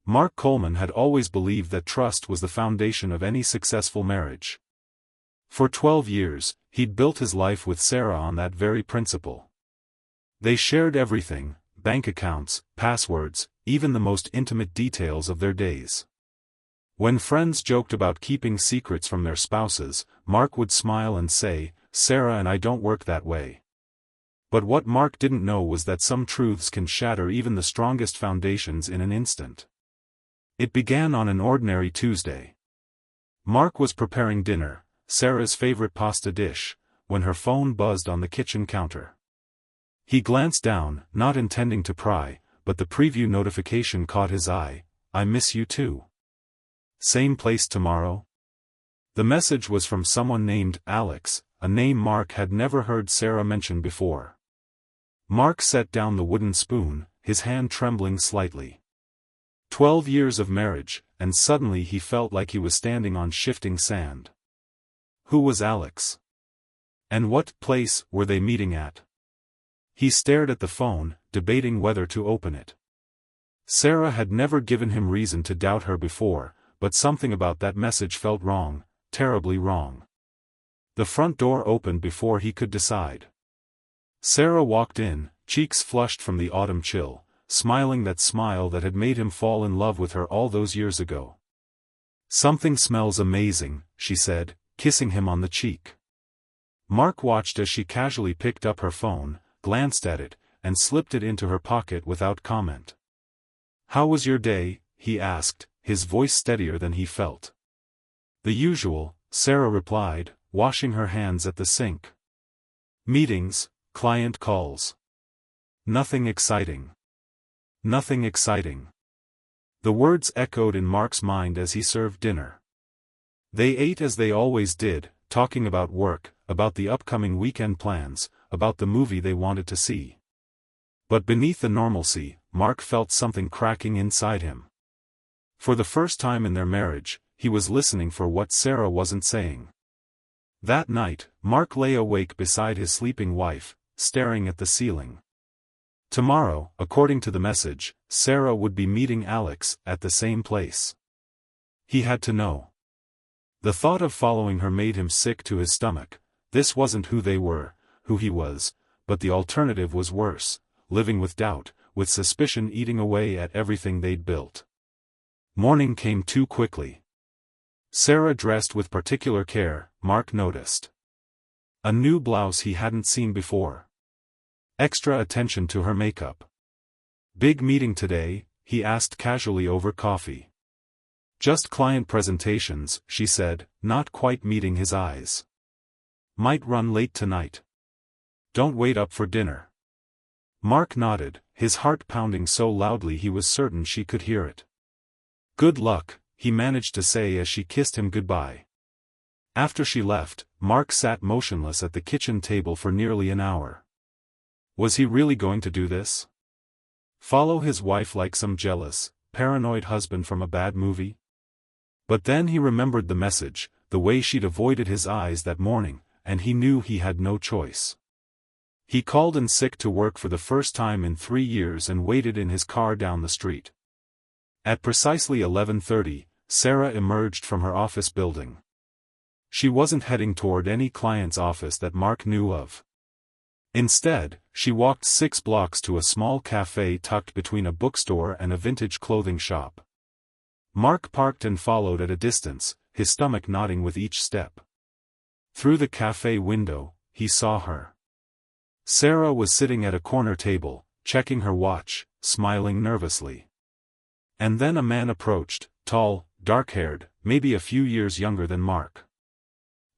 Mark Coleman had always believed that trust was the foundation of any successful marriage. For 12 years, he'd built his life with Sarah on that very principle. They shared everything: bank accounts, passwords, even the most intimate details of their days. When friends joked about keeping secrets from their spouses, Mark would smile and say, "Sarah and I don't work that way." But what Mark didn't know was that some truths can shatter even the strongest foundations in an instant. It began on an ordinary Tuesday. Mark was preparing dinner, Sarah's favorite pasta dish, when her phone buzzed on the kitchen counter. He glanced down, not intending to pry, but the preview notification caught his eye. "I miss you too. Same place tomorrow?" The message was from someone named Alex, a name Mark had never heard Sarah mention before. Mark set down the wooden spoon, his hand trembling slightly. 12 years of marriage, and suddenly he felt like he was standing on shifting sand. Who was Alex? And what place were they meeting at? He stared at the phone, debating whether to open it. Sarah had never given him reason to doubt her before, but something about that message felt wrong, terribly wrong. The front door opened before he could decide. Sarah walked in, cheeks flushed from the autumn chill, smiling that smile that had made him fall in love with her all those years ago. "Something smells amazing," she said, kissing him on the cheek. Mark watched as she casually picked up her phone, glanced at it, and slipped it into her pocket without comment. "How was your day?" he asked, his voice steadier than he felt. "The usual," Sarah replied, washing her hands at the sink. "Meetings, client calls. Nothing exciting. Nothing exciting." The words echoed in Mark's mind as he served dinner. They ate as they always did, talking about work, about the upcoming weekend plans, about the movie they wanted to see. But beneath the normalcy, Mark felt something cracking inside him. For the first time in their marriage, he was listening for what Sarah wasn't saying. That night, Mark lay awake beside his sleeping wife, staring at the ceiling. Tomorrow, according to the message, Sarah would be meeting Alex at the same place. He had to know. The thought of following her made him sick to his stomach. This wasn't who they were, who he was, but the alternative was worse, living with doubt, with suspicion eating away at everything they'd built. Morning came too quickly. Sarah dressed with particular care, Mark noticed. A new blouse he hadn't seen before. Extra attention to her makeup. "Big meeting today?" he asked casually over coffee. "Just client presentations," she said, not quite meeting his eyes. "Might run late tonight. Don't wait up for dinner." Mark nodded, his heart pounding so loudly he was certain she could hear it. "Good luck," he managed to say as she kissed him goodbye. After she left, Mark sat motionless at the kitchen table for nearly an hour. Was he really going to do this? Follow his wife like some jealous, paranoid husband from a bad movie? But then he remembered the message, the way she'd avoided his eyes that morning, and he knew he had no choice. He called in sick to work for the first time in 3 years and waited in his car down the street. At precisely 11:30, Sarah emerged from her office building. She wasn't heading toward any client's office that Mark knew of. Instead, she walked 6 blocks to a small cafe tucked between a bookstore and a vintage clothing shop. Mark parked and followed at a distance, his stomach knotting with each step. Through the cafe window, he saw her. Sarah was sitting at a corner table, checking her watch, smiling nervously. And then a man approached, tall, dark-haired, maybe a few years younger than Mark.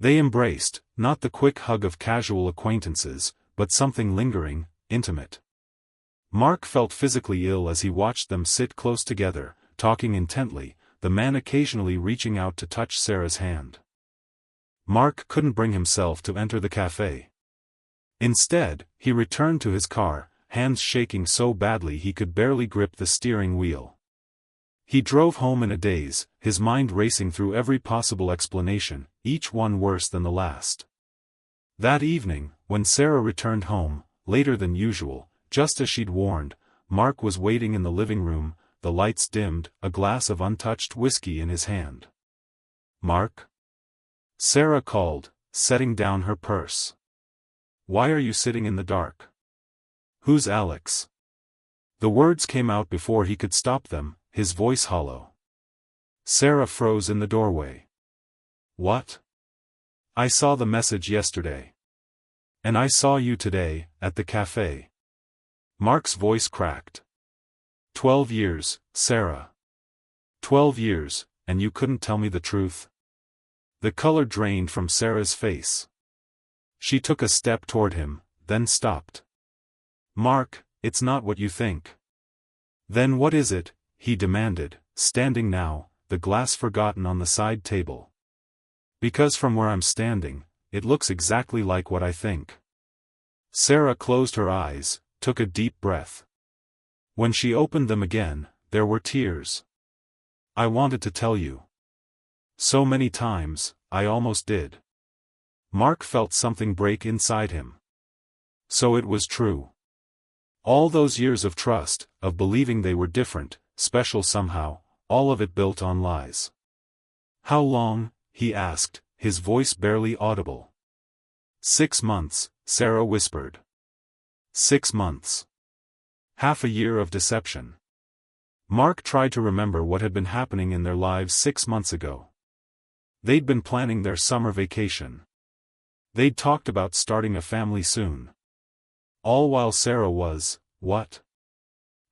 They embraced, not the quick hug of casual acquaintances, but something lingering, intimate. Mark felt physically ill as he watched them sit close together, talking intently, the man occasionally reaching out to touch Sarah's hand. Mark couldn't bring himself to enter the cafe. Instead, he returned to his car, hands shaking so badly he could barely grip the steering wheel. He drove home in a daze, his mind racing through every possible explanation, each one worse than the last. That evening, when Sarah returned home, later than usual, just as she'd warned, Mark was waiting in the living room, the lights dimmed, a glass of untouched whiskey in his hand. "Mark?" Sarah called, setting down her purse. "Why are you sitting in the dark? Who's Alex?" The words came out before he could stop them, his voice hollow. Sarah froze in the doorway. "What?" "I saw the message yesterday. And I saw you today, at the cafe." Mark's voice cracked. 12 years, Sarah. 12 years, and you couldn't tell me the truth?" The color drained from Sarah's face. She took a step toward him, then stopped. "Mark, it's not what you think." "Then what is it?" he demanded, standing now, the glass forgotten on the side table. "Because from where I'm standing, it looks exactly like what I think." Sarah closed her eyes, took a deep breath. When she opened them again, there were tears. "I wanted to tell you. So many times, I almost did." Mark felt something break inside him. So it was true. All those years of trust, of believing they were different, special somehow, all of it built on lies. "How long?" he asked, his voice barely audible. 6 months, Sarah whispered. 6 months. Half a year of deception. Mark tried to remember what had been happening in their lives 6 months ago. They'd been planning their summer vacation. They'd talked about starting a family soon. All while Sarah was, what?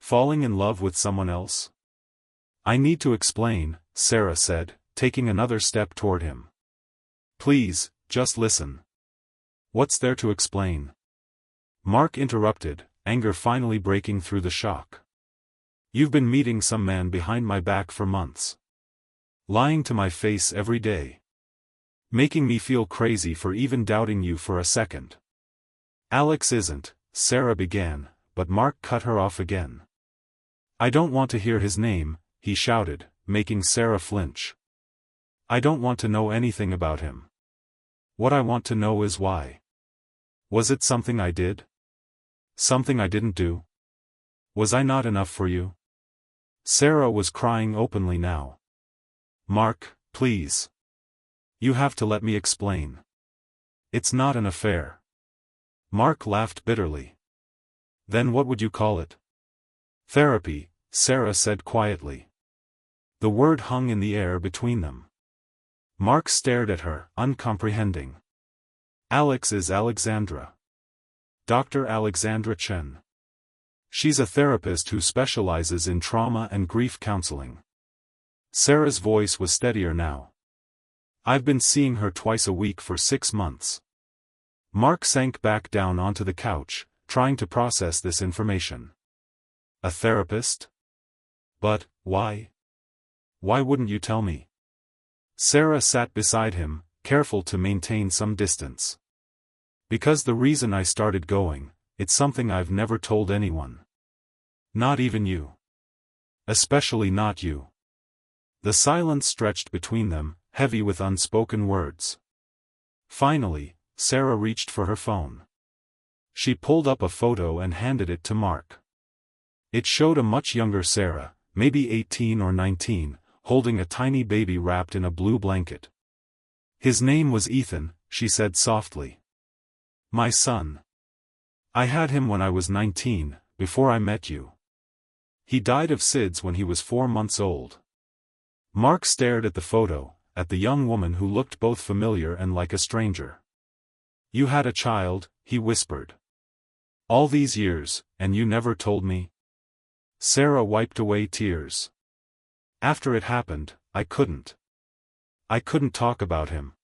Falling in love with someone else? "I need to explain," Sarah said, taking another step toward him. "Please, just listen." "What's there to explain?" Mark interrupted, anger finally breaking through the shock. "You've been meeting some man behind my back for months. Lying to my face every day. Making me feel crazy for even doubting you for a second." "Alex isn't," Sarah began, but Mark cut her off again. "I don't want to hear his name," he shouted, making Sarah flinch. "I don't want to know anything about him. What I want to know is why. Was it something I did? Something I didn't do? Was I not enough for you?" Sarah was crying openly now. "Mark, please. You have to let me explain. It's not an affair." Mark laughed bitterly. "Then what would you call it?" "Therapy," Sarah said quietly. The word hung in the air between them. Mark stared at her, uncomprehending. "Alex is Alexandra. Dr. Alexandra Chen. She's a therapist who specializes in trauma and grief counseling." Sarah's voice was steadier now. "I've been seeing her twice a week for 6 months." Mark sank back down onto the couch, trying to process this information. "A therapist? But, why? Why wouldn't you tell me?" Sarah sat beside him, careful to maintain some distance. "Because the reason I started going, it's something I've never told anyone. Not even you. Especially not you." The silence stretched between them, heavy with unspoken words. Finally, Sarah reached for her phone. She pulled up a photo and handed it to Mark. It showed a much younger Sarah, maybe 18 or 19, holding a tiny baby wrapped in a blue blanket. "His name was Ethan," she said softly. "My son. I had him when I was 19, before I met you. He died of SIDS when he was 4 months old." Mark stared at the photo, at the young woman who looked both familiar and like a stranger. "You had a child," he whispered. "All these years, and you never told me?" Sarah wiped away tears. "After it happened, I couldn't. I couldn't talk about him.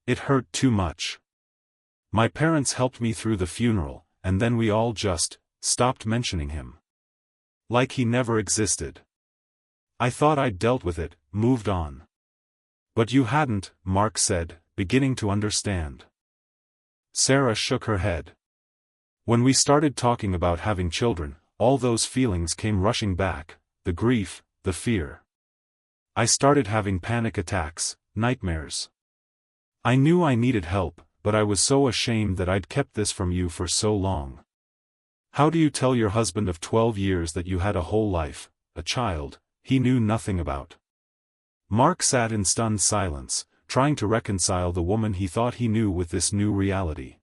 It hurt too much. My parents helped me through the funeral, and then we all just stopped mentioning him. Like he never existed. I thought I'd dealt with it, moved on." "But you hadn't," Mark said, beginning to understand. Sarah shook her head. "When we started talking about having children, all those feelings came rushing back, the grief, the fear. I started having panic attacks, nightmares. I knew I needed help, but I was so ashamed that I'd kept this from you for so long. How do you tell your husband of 12 years that you had a whole life, a child, he knew nothing about. Mark sat in stunned silence, trying to reconcile the woman he thought he knew with this new reality.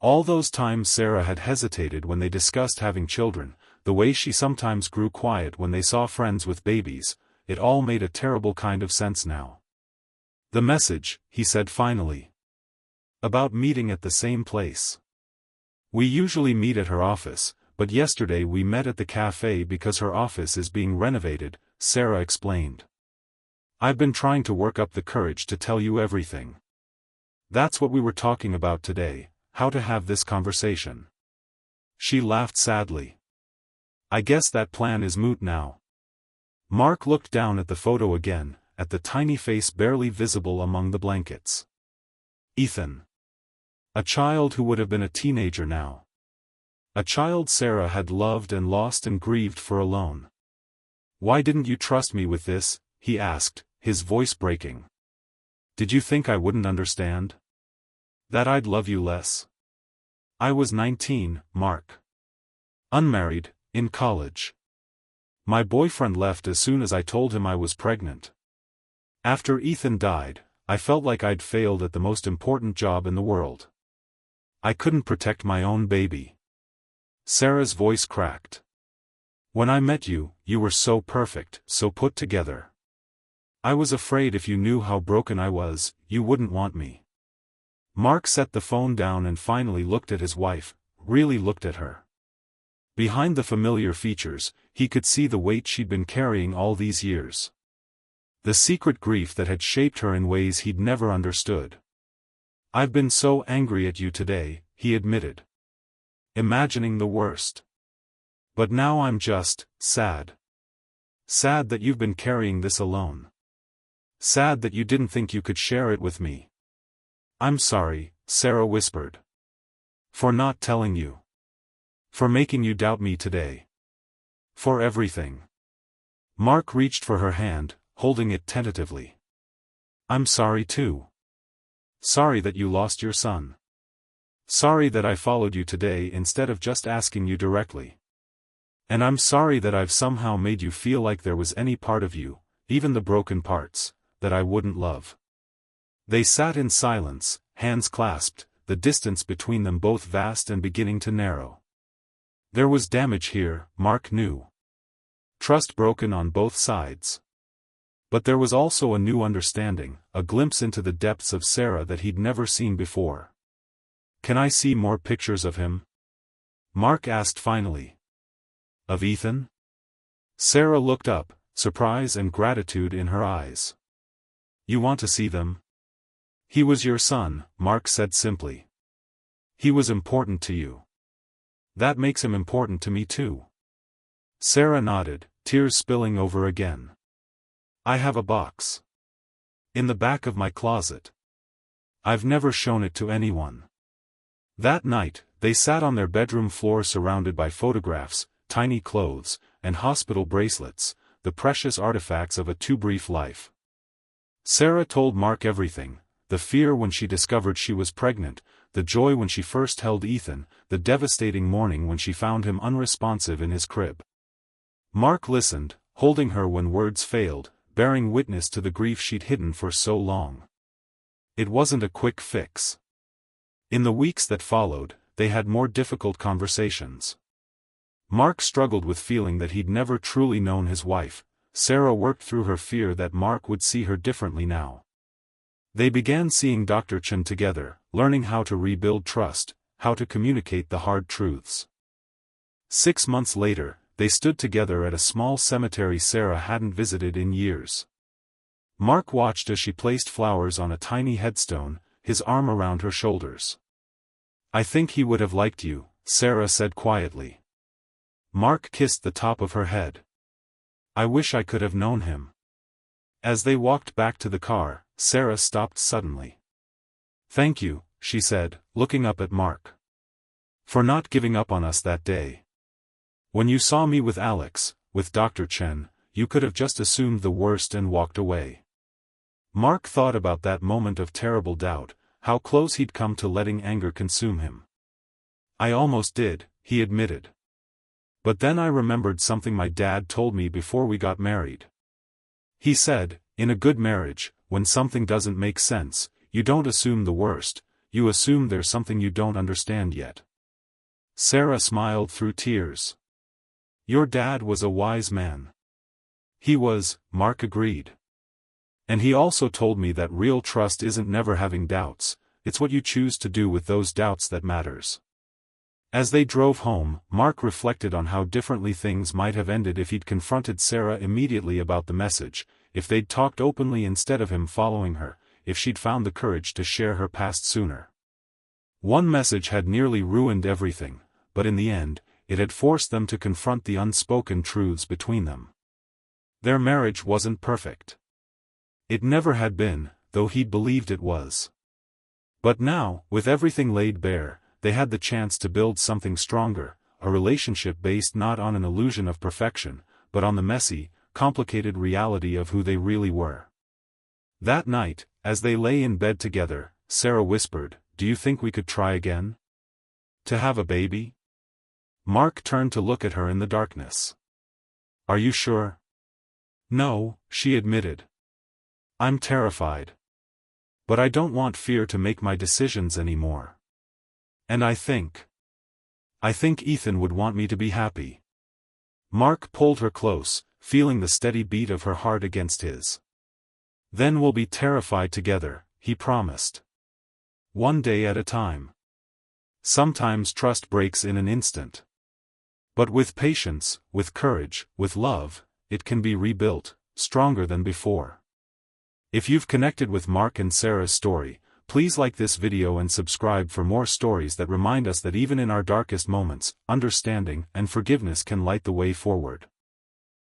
All those times Sarah had hesitated when they discussed having children, the way she sometimes grew quiet when they saw friends with babies, it all made a terrible kind of sense now. "The message," he said finally. "About meeting at the same place. We usually meet at her office, but yesterday we met at the cafe because her office is being renovated," Sarah explained. "I've been trying to work up the courage to tell you everything. That's what we were talking about today, how to have this conversation." She laughed sadly. "I guess that plan is moot now." Mark looked down at the photo again, at the tiny face barely visible among the blankets. Ethan. A child who would have been a teenager now. A child Sarah had loved and lost and grieved for alone. "Why didn't you trust me with this?" he asked, his voice breaking. "Did you think I wouldn't understand? That I'd love you less?" "I was 19, Mark. Unmarried, in college. My boyfriend left as soon as I told him I was pregnant. After Ethan died, I felt like I'd failed at the most important job in the world. I couldn't protect my own baby." Sarah's voice cracked. "When I met you, you were so perfect, so put together. I was afraid if you knew how broken I was, you wouldn't want me." Mark set the phone down and finally looked at his wife, really looked at her. Behind the familiar features, he could see the weight she'd been carrying all these years. The secret grief that had shaped her in ways he'd never understood. "I've been so angry at you today," he admitted. "Imagining the worst. But now I'm just sad. Sad that you've been carrying this alone. Sad that you didn't think you could share it with me." "I'm sorry," Sarah whispered. "For not telling you. For making you doubt me today. For everything." Mark reached for her hand, holding it tentatively. "I'm sorry too. Sorry that you lost your son. Sorry that I followed you today instead of just asking you directly. And I'm sorry that I've somehow made you feel like there was any part of you, even the broken parts, that I wouldn't love." They sat in silence, hands clasped, the distance between them both vast and beginning to narrow. There was damage here, Mark knew. Trust broken on both sides. But there was also a new understanding, a glimpse into the depths of Sarah that he'd never seen before. "Can I see more pictures of him?" Mark asked finally. "Of Ethan?" Sarah looked up, surprise and gratitude in her eyes. "You want to see them?" "He was your son," Mark said simply. "He was important to you. That makes him important to me too." Sarah nodded, tears spilling over again. "I have a box. In the back of my closet. I've never shown it to anyone." That night, they sat on their bedroom floor surrounded by photographs, tiny clothes, and hospital bracelets, the precious artifacts of a too brief life. Sarah told Mark everything, the fear when she discovered she was pregnant, the joy when she first held Ethan, the devastating morning when she found him unresponsive in his crib. Mark listened, holding her when words failed, bearing witness to the grief she'd hidden for so long. It wasn't a quick fix. In the weeks that followed, they had more difficult conversations. Mark struggled with feeling that he'd never truly known his wife. Sarah worked through her fear that Mark would see her differently now. They began seeing Dr. Chen together, learning how to rebuild trust, how to communicate the hard truths. 6 months later, they stood together at a small cemetery Sarah hadn't visited in years. Mark watched as she placed flowers on a tiny headstone, his arm around her shoulders. "I think he would have liked you," Sarah said quietly. Mark kissed the top of her head. "I wish I could have known him." As they walked back to the car, Sarah stopped suddenly. "Thank you," she said, looking up at Mark. "For not giving up on us that day. When you saw me with Alex, with Dr. Chen, you could have just assumed the worst and walked away." Mark thought about that moment of terrible doubt, how close he'd come to letting anger consume him. "I almost did," he admitted. But then I remembered something my dad told me before we got married. He said, in a good marriage, when something doesn't make sense, you don't assume the worst, you assume there's something you don't understand yet. Sarah smiled through tears. Your dad was a wise man. He was, Mark agreed. And he also told me that real trust isn't never having doubts, it's what you choose to do with those doubts that matters. As they drove home, Mark reflected on how differently things might have ended if he'd confronted Sarah immediately about the message, if they'd talked openly instead of him following her, if she'd found the courage to share her past sooner. One message had nearly ruined everything, but in the end, it had forced them to confront the unspoken truths between them. Their marriage wasn't perfect. It never had been, though he'd believed it was. But now, with everything laid bare, they had the chance to build something stronger, a relationship based not on an illusion of perfection, but on the messy, complicated reality of who they really were. That night, as they lay in bed together, Sarah whispered, "Do you think we could try again? To have a baby?" Mark turned to look at her in the darkness. "Are you sure?" "No," she admitted. "I'm terrified. But I don't want fear to make my decisions anymore. And I think Ethan would want me to be happy." Mark pulled her close, feeling the steady beat of her heart against his. "Then we'll be terrified together," he promised. "One day at a time. Sometimes trust breaks in an instant. But with patience, with courage, with love, it can be rebuilt, stronger than before." If you've connected with Mark and Sarah's story, please like this video and subscribe for more stories that remind us that even in our darkest moments, understanding and forgiveness can light the way forward.